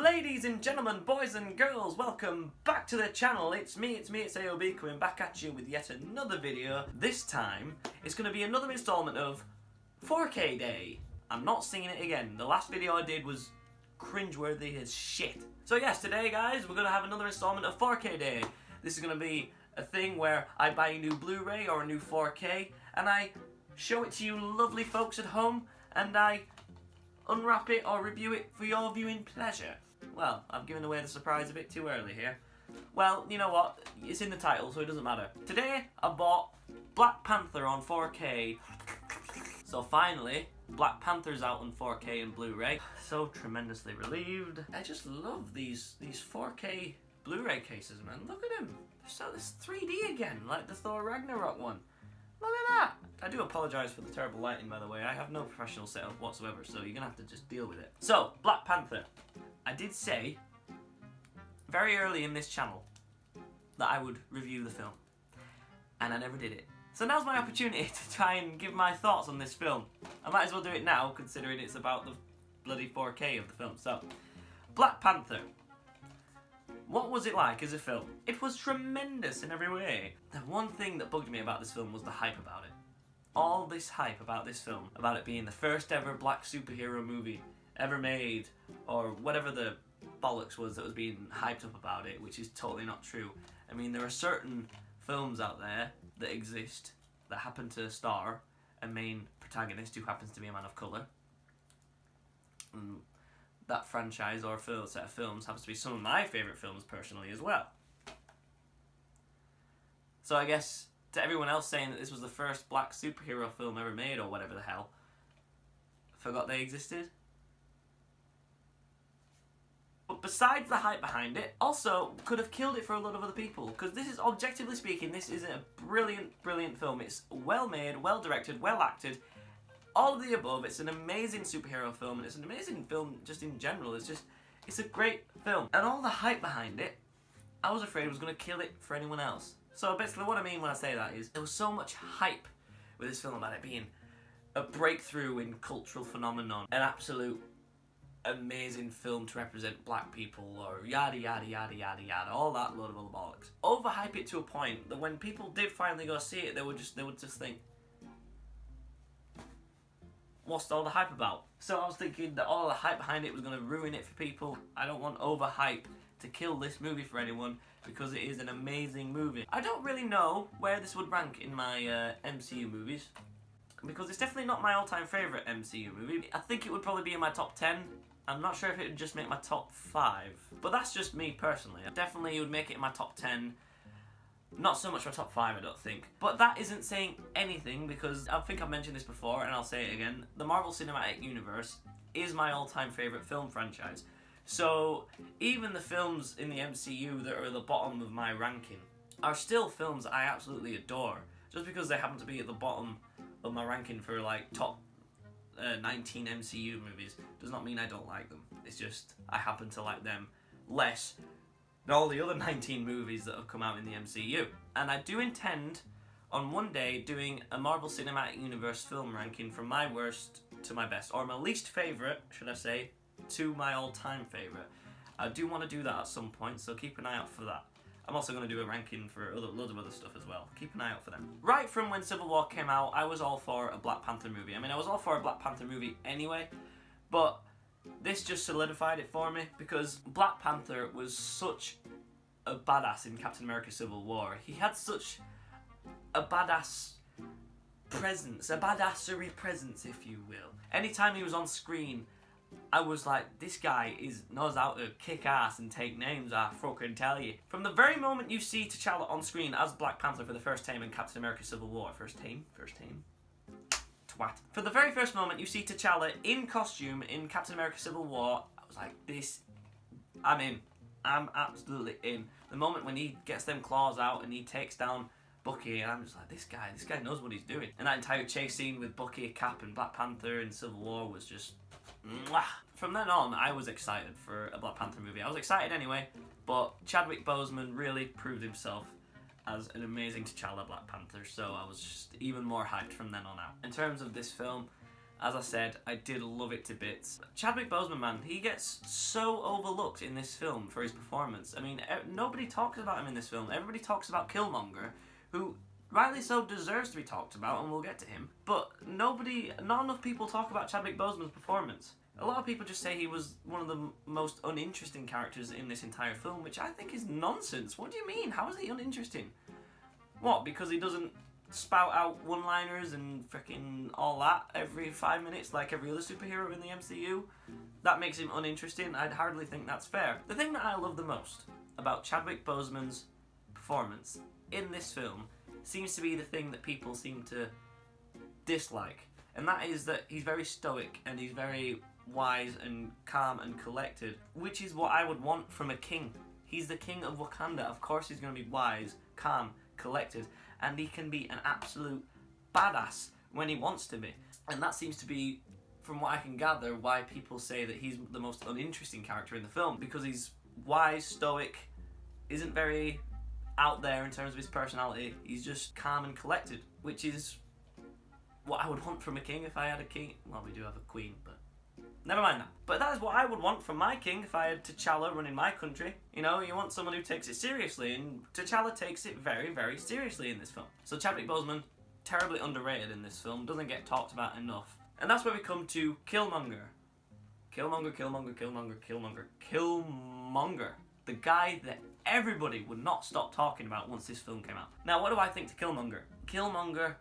Ladies and gentlemen, boys and girls, welcome back to the channel. It's me, it's AOB coming back at you with yet another video. This time, it's going to be another installment of 4K Day. I'm not singing it again. The last video I did was cringeworthy as shit. So yes, today guys, we're going to have another installment of 4K Day. This is going to be a thing where I buy a new Blu-ray or a new 4K and I show it to you lovely folks at home and I unwrap it or review it for your viewing pleasure. Well, I've given away the surprise a bit too early here. Well, you know what? It's in the title, so it doesn't matter. Today, I bought Black Panther on 4K. So finally, Black Panther's out on 4K and Blu-ray. So tremendously relieved. I just love these 4K Blu-ray cases, man. Look at them. So it's 3D again, like the Thor Ragnarok one. Look at that! I do apologise for the terrible lighting, by the way. I have no professional setup whatsoever, so you're going to have to just deal with it. So, Black Panther. I did say, very early in this channel, that I would review the film. And I never did it. So now's my opportunity to try and give my thoughts on this film. I might as well do it now, considering it's about the bloody 4K of the film. So, Black Panther. What was it like as a film? It was tremendous in every way. The one thing that bugged me about this film was the hype about it. All this hype about this film, about it being the first ever black superhero movie ever made, or whatever the bollocks was that was being hyped up about it, which is totally not true. I mean, there are certain films out there that exist that happen to star a main protagonist who happens to be a man of colour. That franchise or set of films happens to be some of my favourite films personally as well. So I guess to everyone else saying that this was the first black superhero film ever made or whatever the hell, forgot they existed. But besides the hype behind it, also could have killed it for a lot of other people, because this is, objectively speaking, this is a brilliant film. It's well made, well directed, well acted. All of the above. It's an amazing superhero film, and it's an amazing film just in general. It's a great film. And all the hype behind it, I was afraid was going to kill it for anyone else. So basically what I mean when I say that is, there was so much hype with this film about it being a breakthrough in cultural phenomenon, an absolute amazing film to represent black people, or yada yada yada yada yada, all that load of other bollocks. Overhype it to a point that when people did finally go see it, they would just think, what's all the hype about? So I was thinking that all the hype behind it was going to ruin it for people. I don't want overhype to kill this movie for anyone, because it is an amazing movie. I don't really know where this would rank in my MCU movies, because it's definitely not my all-time favourite MCU movie. I think it would probably be in my top 10. I'm not sure if it would just make my top 5, but that's just me personally. Definitely it would make it in my top 10. Not so much my top 5, I don't think. But that isn't saying anything, because I think I've mentioned this before, and I'll say it again. The Marvel Cinematic Universe is my all-time favourite film franchise. So even the films in the MCU that are at the bottom of my ranking are still films I absolutely adore. Just because they happen to be at the bottom of my ranking for like top 19 MCU movies does not mean I don't like them. It's just I happen to like them less than all the other 19 movies that have come out in the MCU. And I do intend on one day doing a Marvel Cinematic Universe film ranking from my worst to my best, or my least favourite, should I say, to my all-time favourite. I do want to do that at some point, so keep an eye out for that. I'm also going to do a ranking for loads of other stuff as well. Keep an eye out for them. Right from when Civil War came out, I was all for a Black Panther movie. I mean, I was all for a Black Panther movie anyway, but this just solidified it for me, because Black Panther was such a badass in Captain America Civil War. He had such a badass presence, a badassery presence, if you will. Anytime he was on screen, I was like, this guy knows how to kick ass and take names, I fucking tell you. From the very moment you see T'Challa on screen as Black Panther for the first time in Captain America Civil War, first time? Twat. For the very first moment you see T'Challa in costume in Captain America Civil War, I was like, I'm in. I'm absolutely in. The moment when he gets them claws out and he takes down Bucky, and I'm just like, this guy knows what he's doing. And that entire chase scene with Bucky, Cap, and Black Panther in Civil War was just mwah. From then on, I was excited for a Black Panther movie. I was excited anyway, but Chadwick Boseman really proved himself as an amazing T'Challa Black Panther, so I was just even more hyped from then on out. In terms of this film, As I said, I did love it to bits. Chadwick Boseman, man, he gets so overlooked in this film for his performance. I mean, nobody talks about him in this film. Everybody talks about Killmonger, who rightly so deserves to be talked about, and we'll get to him. But not enough people talk about Chadwick Boseman's performance. A lot of people just say he was one of the most uninteresting characters in this entire film, which I think is nonsense. What do you mean? How is he uninteresting? What, because he doesn't spout out one-liners and freaking all that every 5 minutes like every other superhero in the MCU? That makes him uninteresting? I'd hardly think that's fair. The thing that I love the most about Chadwick Boseman's performance in this film seems to be the thing that people seem to dislike, and that is that he's very stoic and he's very wise and calm and collected, which is what I would want from a king. He's the king of Wakanda. Of course he's going to be wise, calm, collected, and he can be an absolute badass when he wants to be. And that seems to be, from what I can gather, why people say that he's the most uninteresting character in the film, because he's wise, stoic, isn't very out there in terms of his personality. He's just calm and collected, which is what I would want from a king if I had a king. Well, we do have a queen, but never mind that. But that is what I would want from my king if I had T'Challa running my country. You know, you want someone who takes it seriously, and T'Challa takes it very, very seriously in this film. So Chadwick Boseman, terribly underrated in this film, doesn't get talked about enough. And that's where we come to Killmonger. Killmonger. The guy that everybody would not stop talking about once this film came out. Now, what do I think to Killmonger? Killmonger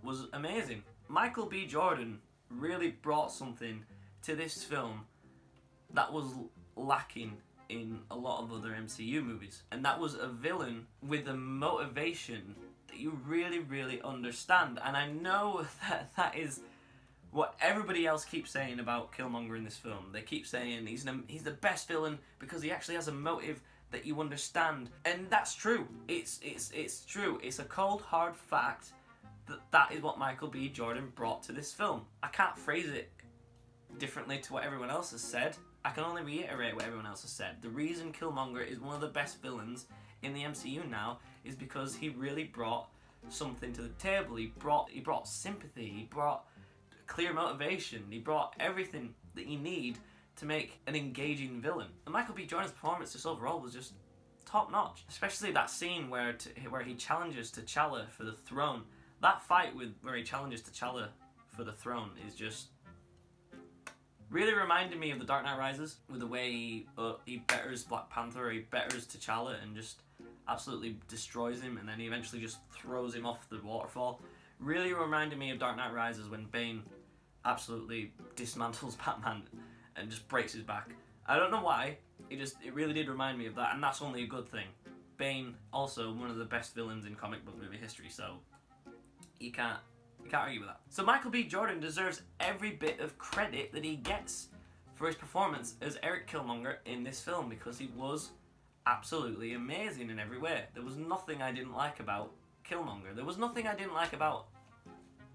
was amazing. Michael B. Jordan really brought something to this film that was lacking in a lot of other MCU movies, and that was a villain with a motivation that you really, really understand. And I know that that is what everybody else keeps saying about Killmonger in this film. They keep saying he's the best villain because he actually has a motive that you understand, and that's true. It's true. It's a cold, hard fact that is what Michael B. Jordan brought to this film. I can't phrase it differently to what everyone else has said. I can only reiterate what everyone else has said. The reason Killmonger is one of the best villains in the MCU now is because he really brought something to the table. He brought sympathy, he brought clear motivation, he brought everything that you need to make an engaging villain. And Michael B. Jordan's performance just overall was just top notch. Especially that scene where he challenges T'Challa for the throne. That fight where he challenges T'Challa for the throne is just really reminded me of The Dark Knight Rises, with the way he betters Black Panther, he betters T'Challa and just absolutely destroys him, and then he eventually just throws him off the waterfall. Really reminded me of Dark Knight Rises when Bane absolutely dismantles Batman and just breaks his back. I don't know why, it really did remind me of that, and that's only a good thing. Bane, also one of the best villains in comic book movie history, so you can't argue with that. So Michael B. Jordan deserves every bit of credit that he gets for his performance as Eric Killmonger in this film, because he was absolutely amazing in every way. There was nothing I didn't like about Killmonger. There was nothing I didn't like about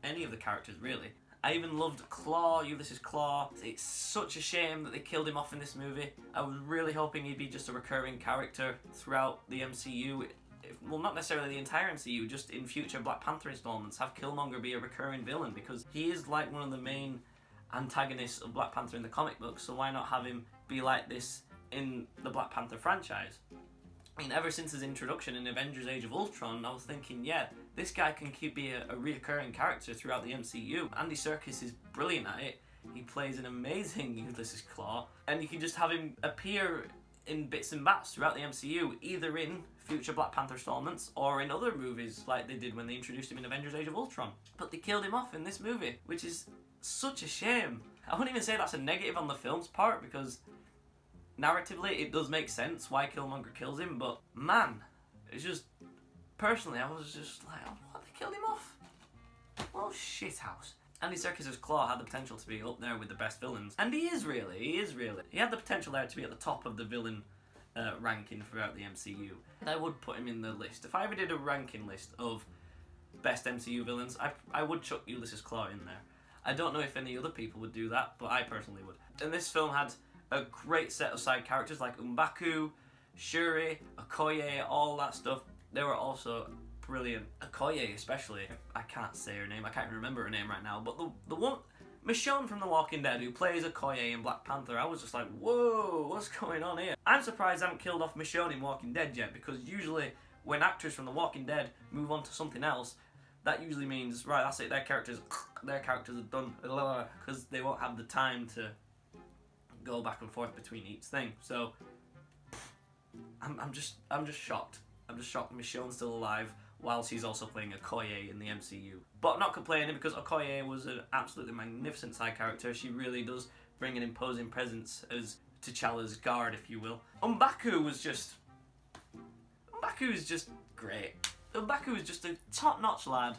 any of the characters, really. I even loved Claw, Ulysses Claw. It's such a shame that they killed him off in this movie. I was really hoping he'd be just a recurring character throughout the MCU. Well, not necessarily the entire MCU, just in future Black Panther installments, have Killmonger be a recurring villain, because he is like one of the main antagonists of Black Panther in the comic books, so why not have him be like this in the Black Panther franchise? I mean, ever since his introduction in Avengers Age of Ultron, I was thinking, yeah, this guy can be a reoccurring character throughout the MCU. Andy Serkis is brilliant at it. He plays an amazing Ulysses Claw, and you can just have him appear in bits and bats throughout the MCU, either in future Black Panther installments or in other movies like they did when they introduced him in Avengers Age of Ultron. But they killed him off in this movie, which is such a shame. I wouldn't even say that's a negative on the film's part, because narratively it does make sense why Killmonger kills him, but man, it's just, personally I was just like, oh, what, they killed him off? Oh, shithouse. Andy Serkis' Claw had the potential to be up there with the best villains, and he is really. He had the potential there to be at the top of the villain ranking throughout the MCU. I would put him in the list. If I ever did a ranking list of best MCU villains, I would chuck Ulysses Claw in there. I don't know if any other people would do that, but I personally would. And this film had a great set of side characters like M'Baku, Shuri, Okoye, all that stuff. They were also brilliant. Okoye especially, I can't say her name, I can't even remember her name right now, but the Michonne from The Walking Dead, who plays Okoye in Black Panther, I was just like, whoa, what's going on here? I'm surprised I haven't killed off Michonne in Walking Dead yet, because usually when actors from The Walking Dead move on to something else, that usually means, right, that's it, their characters are done, because they won't have the time to go back and forth between each thing. So I'm just shocked. I'm just shocked Michonne's still alive while she's also playing Okoye in the MCU. But I'm not complaining, because Okoye was an absolutely magnificent side character. She really does bring an imposing presence as T'Challa's guard, if you will. M'Baku is just great. M'Baku is just a top-notch lad.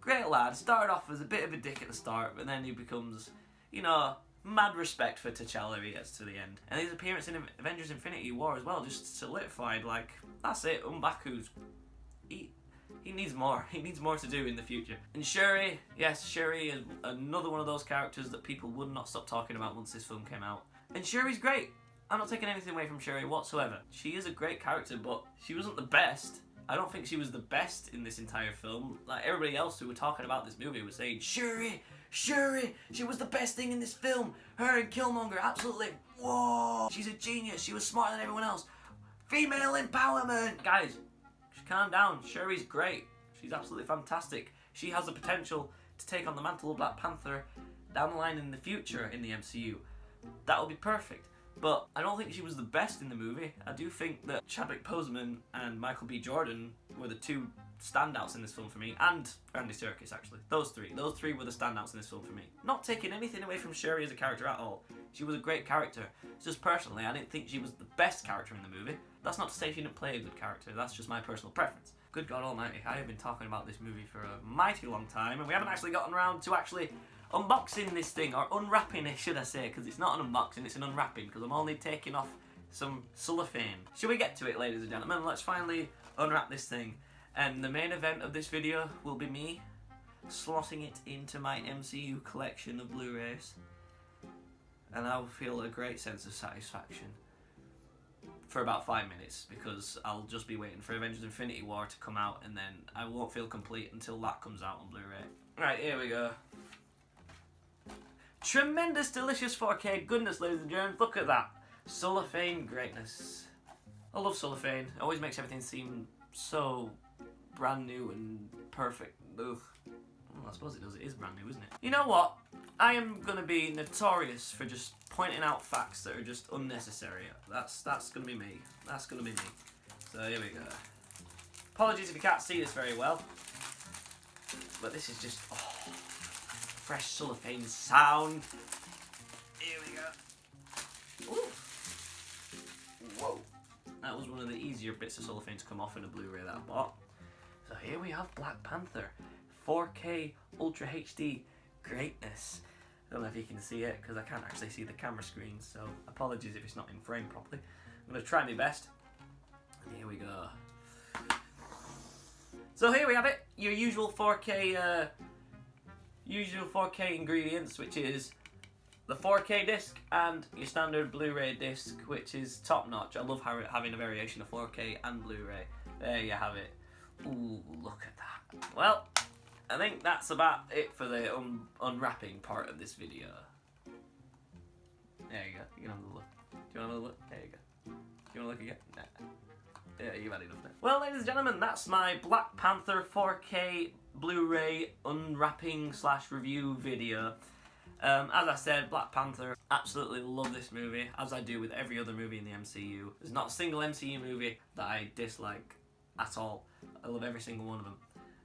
Great lad. Started off as a bit of a dick at the start, but then he becomes, you know, mad respect for T'Challa he gets to the end. And his appearance in Avengers Infinity War as well just solidified, like, that's it, M'Baku's... He needs more. He needs more to do in the future. And Shuri, yes, Shuri is another one of those characters that people would not stop talking about once this film came out. And Shuri's great. I'm not taking anything away from Shuri whatsoever. She is a great character, but she wasn't the best. I don't think she was the best in this entire film. Like, everybody else who were talking about this movie was saying, Shuri, she was the best thing in this film. Her and Killmonger, absolutely, whoa. She's a genius. She was smarter than everyone else. Female empowerment. Guys, calm down. Shuri's great. She's absolutely fantastic. She has the potential to take on the mantle of Black Panther down the line in the future in the MCU. That would be perfect. But I don't think she was the best in the movie. I do think that Chadwick Boseman and Michael B. Jordan were the two standouts in this film for me, and Andy Serkis actually. Those three were the standouts in this film for me. Not taking anything away from Shuri as a character at all. She was a great character. It's just personally, I didn't think she was the best character in the movie. That's not to say she didn't play a good character, that's just my personal preference. Good God almighty, I have been talking about this movie for a mighty long time, and we haven't actually gotten around to actually unboxing this thing, or unwrapping it, should I say, because it's not an unboxing, it's an unwrapping, because I'm only taking off some cellophane. Shall we get to it, ladies and gentlemen? Let's finally unwrap this thing. And the main event of this video will be me slotting it into my MCU collection of Blu-rays. And I will feel a great sense of satisfaction for about 5 minutes, because I'll just be waiting for Avengers Infinity War to come out, and then I won't feel complete until that comes out on Blu-ray. Right, here we go. Tremendous, delicious 4K goodness, ladies and gentlemen. Look at that. Cellophane greatness. I love cellophane. It always makes everything seem so brand new and perfect. Ugh. Well, I suppose it does. It is brand new, isn't it? You know what? I am going to be notorious for just pointing out facts that are just unnecessary. That's going to be me. That's going to be me. So here we go. Apologies if you can't see this very well. But this is just... oh, fresh cellophane sound. Here we go. Ooh. Whoa. That was one of the easier bits of cellophane to come off in a Blu-ray that I bought. So here we have Black Panther. 4K Ultra HD greatness. I don't know if you can see it because I can't actually see the camera screen, so apologies if it's not in frame properly. I'm going to try my best. And here we go. So here we have it. Your usual 4K ingredients, which is the 4K disc and your standard Blu-ray disc, which is top notch. I love having a variation of 4K and Blu-ray. There you have it. Ooh, look at that. Well, I think that's about it for the unwrapping part of this video. There you go. You can have a look. Do you want another look? There you go. Do you want to look again? Nah. Yeah, you've had enough now. Well, ladies and gentlemen, that's my Black Panther 4K Blu-ray unwrapping / review video. As I said, Black Panther, absolutely love this movie, as I do with every other movie in the MCU. There's not a single MCU movie that I dislike at all. I love every single one of them.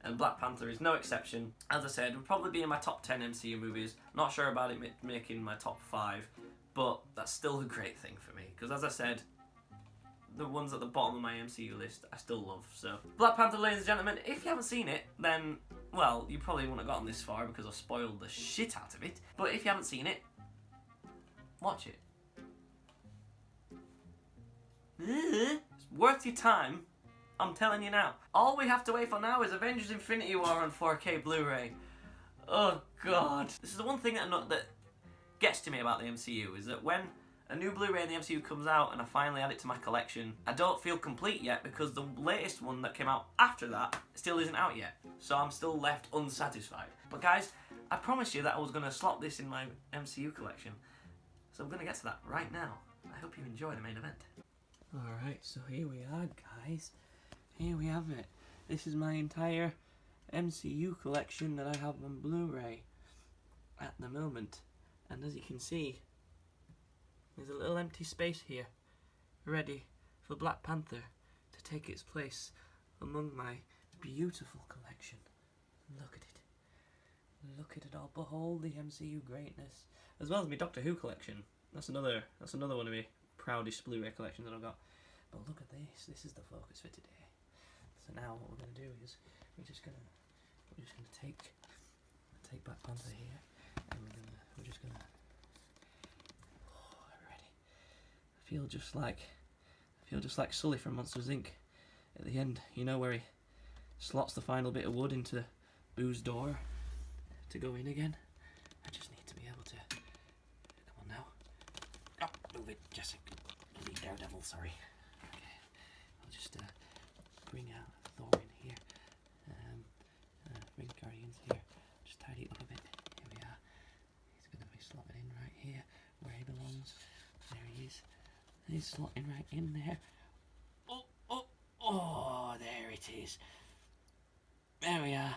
And Black Panther is no exception. As I said, it would probably be in my top 10 MCU movies. Not sure about it making my top 5, but that's still a great thing for me. Because as I said, the ones at the bottom of my MCU list I still love. So Black Panther, ladies and gentlemen, if you haven't seen it, then, well, you probably wouldn't have gotten this far because I've spoiled the shit out of it. But if you haven't seen it, watch it. It's worth your time. I'm telling you now. All we have to wait for now is Avengers Infinity War on 4K Blu-ray. Oh God. This is the one thing that gets to me about the MCU, is that when a new Blu-ray in the MCU comes out and I finally add it to my collection, I don't feel complete yet because the latest one that came out after that still isn't out yet. So I'm still left unsatisfied. But guys, I promised you that I was going to slot this in my MCU collection. So I'm going to get to that right now. I hope you enjoy the main event. Alright, so here we are, guys. Here we have it. This is my entire MCU collection that I have on Blu-ray at the moment. And as you can see, there's a little empty space here, ready for Black Panther to take its place among my beautiful collection. Look at it. Look at it all. Behold the MCU greatness. As well as my Doctor Who collection. That's another one of my proudest Blu-ray collections that I've got. But look at this. This is the focus for today. So now what we're gonna do is we're just gonna take Black Panther here, and we're just gonna. Oh, ready. I feel just like Sully from Monsters Inc. at the end. You know, where he slots the final bit of wood into Boo's door to go in again. I just need to be able to. Come on now. Oh, move it, Jessica. Daredevil, sorry. Okay. I'll just bring out Thor in here. Bring Guardians here. Just tidy it up a bit. Here we are. He's going to be slotted in right here where he belongs. There he is. He's slotting right in there. Oh, there it is. There we are.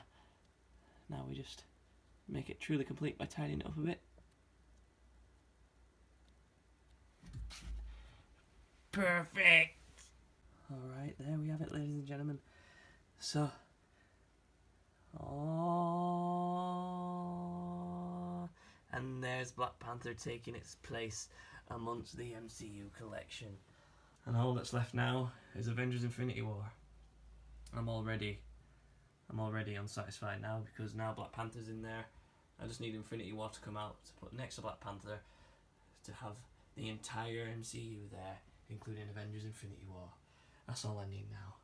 Now we just make it truly complete by tidying it up a bit. Perfect! Alright, there we have it, ladies and gentlemen. So, and there's Black Panther taking its place amongst the MCU collection. And all that's left now is Avengers Infinity War. I'm already unsatisfied now, because now Black Panther's in there. I just need Infinity War to come out to put next to Black Panther to have the entire MCU there, including Avengers Infinity War. That's all I need now.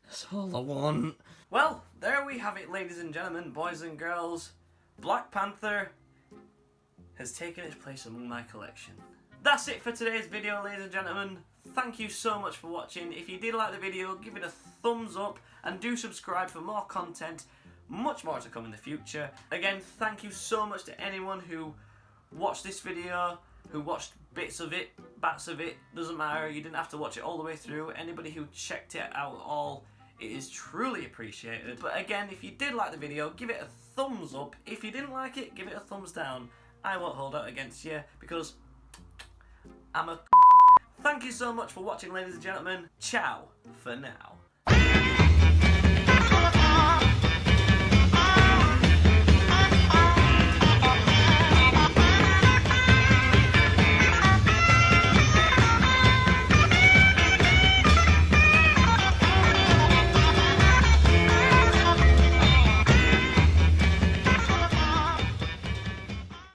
That's all I want. Well, there we have it, ladies and gentlemen, boys and girls. Black Panther has taken its place among my collection. That's it for today's video, ladies and gentlemen. Thank you so much for watching. If you did like the video, give it a thumbs up and do subscribe for more content. Much more to come in the future. Again, thank you so much to anyone who watched this video, who watched bits of it, bats of it, doesn't matter, you didn't have to watch it all the way through. Anybody who checked it out all, it is truly appreciated. But again, if you did like the video, give it a thumbs up. If you didn't like it, give it a thumbs down. I won't hold out against you, because I'm a Thank you so much for watching, ladies and gentlemen. Ciao for now.